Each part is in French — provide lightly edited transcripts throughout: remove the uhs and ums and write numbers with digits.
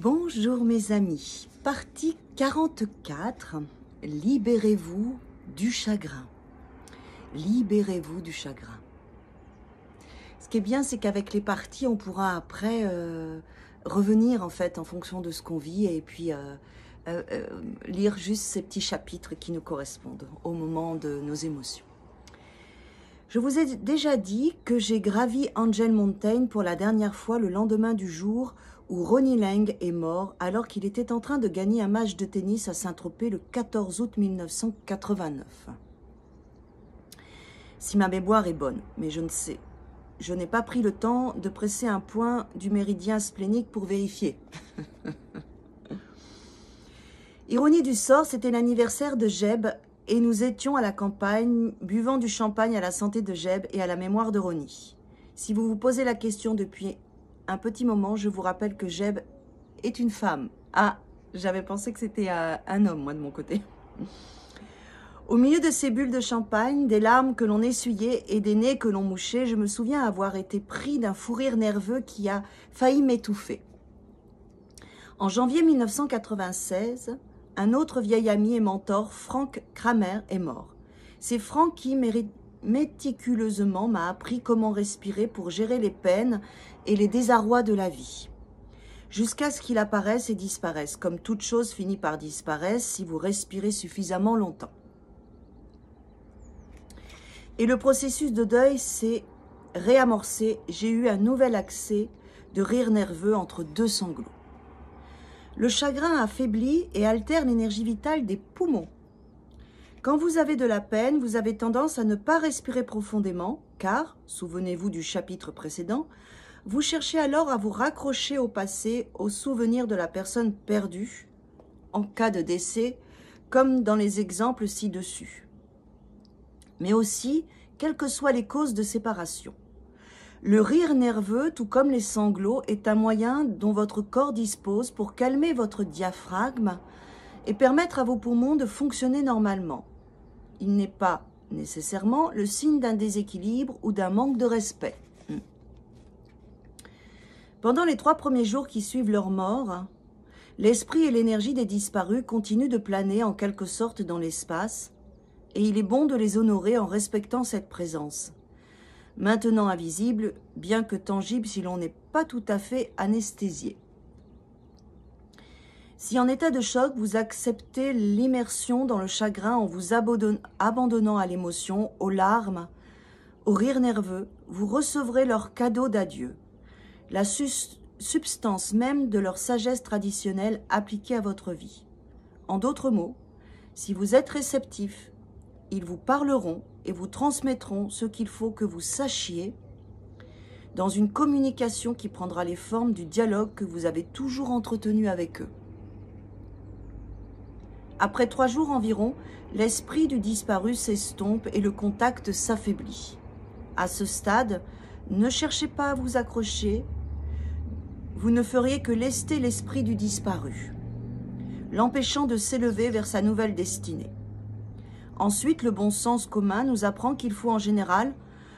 Bonjour mes amis, partie 44, libérez-vous du chagrin. Libérez-vous du chagrin. Ce qui est bien, c'est qu'avec les parties, on pourra après revenir en fait en fonction de ce qu'on vit et puis lire juste ces petits chapitres qui nous correspondent au moment de nos émotions. Je vous ai déjà dit que j'ai gravi Angel Mountain pour la dernière fois le lendemain du jour où Ronnie Leng est mort alors qu'il était en train de gagner un match de tennis à Saint-Tropez le 14 août 1989. Si ma mémoire est bonne, mais je ne sais. Je n'ai pas pris le temps de presser un point du méridien splénique pour vérifier. Ironie du sort, c'était l'anniversaire de Jeb et nous étions à la campagne, buvant du champagne à la santé de Jeb et à la mémoire de Ronnie. Si vous vous posez la question depuis un petit moment, je vous rappelle que Jeb est une femme. Ah, j'avais pensé que c'était un homme, moi, de mon côté. Au milieu de ces bulles de champagne, des larmes que l'on essuyait et des nez que l'on mouchait, je me souviens avoir été pris d'un fou rire nerveux qui a failli m'étouffer. En janvier 1996, un autre vieil ami et mentor, Frank Kramer, est mort. C'est Frank qui, méticuleusement, m'a appris comment respirer pour gérer les peines et les désarrois de la vie. Jusqu'à ce qu'il apparaisse et disparaisse, comme toute chose finit par disparaître si vous respirez suffisamment longtemps. Et le processus de deuil s'est réamorcé. J'ai eu un nouvel accès de rire nerveux entre deux sanglots. Le chagrin affaiblit et altère l'énergie vitale des poumons. Quand vous avez de la peine, vous avez tendance à ne pas respirer profondément, car, souvenez-vous du chapitre précédent, vous cherchez alors à vous raccrocher au passé, aux souvenirs de la personne perdue, en cas de décès, comme dans les exemples ci-dessus. Mais aussi, quelles que soient les causes de séparation. Le rire nerveux, tout comme les sanglots, est un moyen dont votre corps dispose pour calmer votre diaphragme et permettre à vos poumons de fonctionner normalement. Il n'est pas nécessairement le signe d'un déséquilibre ou d'un manque de respect. Pendant les 3 premiers jours qui suivent leur mort, l'esprit et l'énergie des disparus continuent de planer en quelque sorte dans l'espace, et il est bon de les honorer en respectant cette présence. Maintenant invisible, bien que tangible si l'on n'est pas tout à fait anesthésié. Si en état de choc, vous acceptez l'immersion dans le chagrin en vous abandonnant à l'émotion, aux larmes, au rire nerveux, vous recevrez leur cadeau d'adieu, la substance même de leur sagesse traditionnelle appliquée à votre vie. En d'autres mots, si vous êtes réceptif, ils vous parleront et vous transmettront ce qu'il faut que vous sachiez dans une communication qui prendra les formes du dialogue que vous avez toujours entretenu avec eux. Après 3 jours environ, l'esprit du disparu s'estompe et le contact s'affaiblit. À ce stade, ne cherchez pas à vous accrocher, vous ne feriez que lester l'esprit du disparu, l'empêchant de s'élever vers sa nouvelle destinée. Ensuite, le bon sens commun nous apprend qu'il faut en général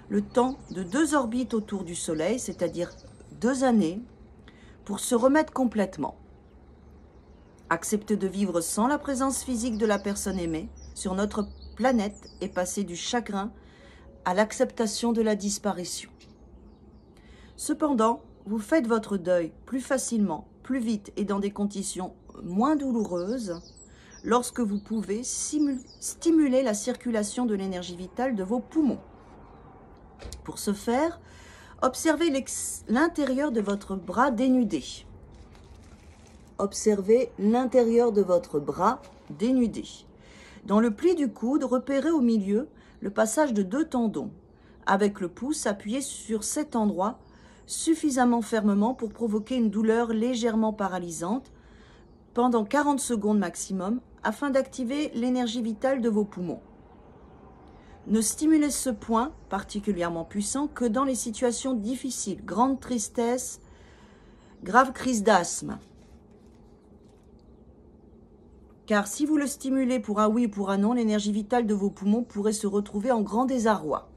le temps de 2 orbites autour du Soleil, c'est-à-dire 2 années, pour se remettre complètement. Accepter de vivre sans la présence physique de la personne aimée sur notre planète et passer du chagrin à l'acceptation de la disparition. Cependant, vous faites votre deuil plus facilement, plus vite et dans des conditions moins douloureuses lorsque vous pouvez stimuler la circulation de l'énergie vitale de vos poumons. Pour ce faire, observez l'intérieur de votre bras dénudé. Observez l'intérieur de votre bras dénudé. Dans le pli du coude, repérez au milieu le passage de 2 tendons, avec le pouce appuyé sur cet endroit suffisamment fermement pour provoquer une douleur légèrement paralysante pendant 40 secondes maximum, afin d'activer l'énergie vitale de vos poumons. Ne stimulez ce point particulièrement puissant que dans les situations difficiles, grande tristesse, grave crise d'asthme. Car si vous le stimulez pour un oui ou pour un non, l'énergie vitale de vos poumons pourrait se retrouver en grand désarroi.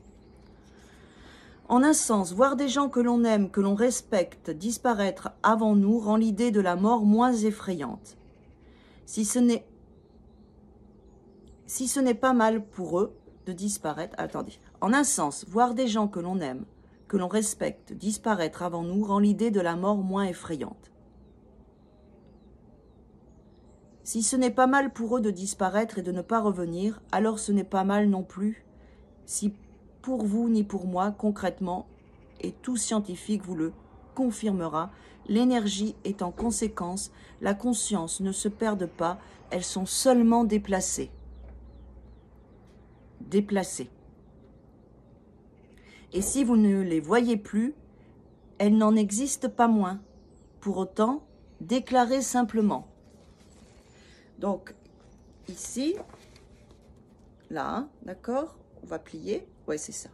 En un sens, voir des gens que l'on aime, que l'on respecte, disparaître avant nous rend l'idée de la mort moins effrayante. Si ce n'est pas mal pour eux de disparaître... Attendez. En un sens, voir des gens que l'on aime, que l'on respecte, disparaître avant nous rend l'idée de la mort moins effrayante. Si ce n'est pas mal pour eux de disparaître et de ne pas revenir, alors ce n'est pas mal non plus si pour vous ni pour moi, concrètement, et tout scientifique vous le confirmera, l'énergie est en conséquence, la conscience ne se perd pas, elles sont seulement déplacées. Déplacées. Et si vous ne les voyez plus, elles n'en existent pas moins. Pour autant, déclarez simplement. Donc, ici, là, d'accord, on va plier. Ouais, c'est ça.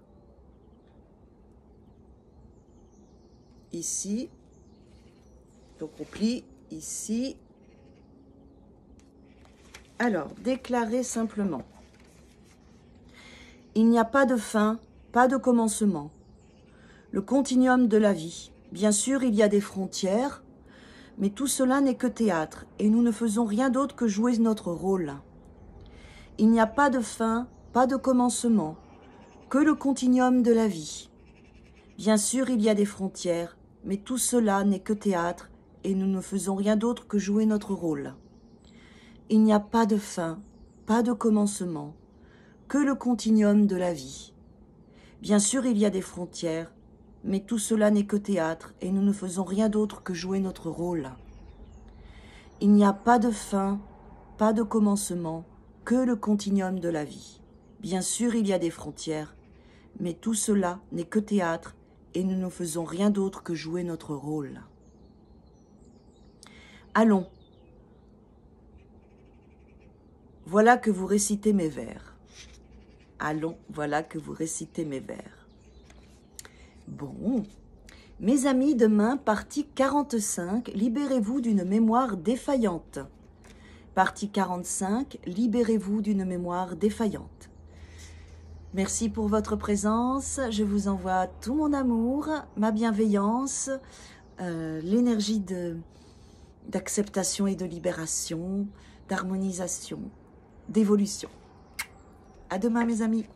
Ici, donc on plie ici. Alors, déclarez simplement. Il n'y a pas de fin, pas de commencement. Le continuum de la vie. Bien sûr, il y a des frontières, mais tout cela n'est que théâtre, et nous ne faisons rien d'autre que jouer notre rôle. Il n'y a pas de fin, pas de commencement, que le continuum de la vie. Bien sûr, il y a des frontières, mais tout cela n'est que théâtre, et nous ne faisons rien d'autre que jouer notre rôle. Il n'y a pas de fin, pas de commencement, que le continuum de la vie. Bien sûr, il y a des frontières, mais tout cela n'est que théâtre, et nous ne faisons rien d'autre que jouer notre rôle. Il n'y a pas de fin, pas de commencement, que le continuum de la vie. Bien sûr, il y a des frontières, mais tout cela n'est que théâtre, et nous ne faisons rien d'autre que jouer notre rôle. Allons. Voilà que vous récitez mes vers. Allons, voilà que vous récitez mes vers. Bon, mes amis, demain, partie 45, libérez-vous d'une mémoire défaillante. Partie 45, libérez-vous d'une mémoire défaillante. Merci pour votre présence, je vous envoie tout mon amour, ma bienveillance, l'énergie d'acceptation et de libération, d'harmonisation, d'évolution. À demain mes amis.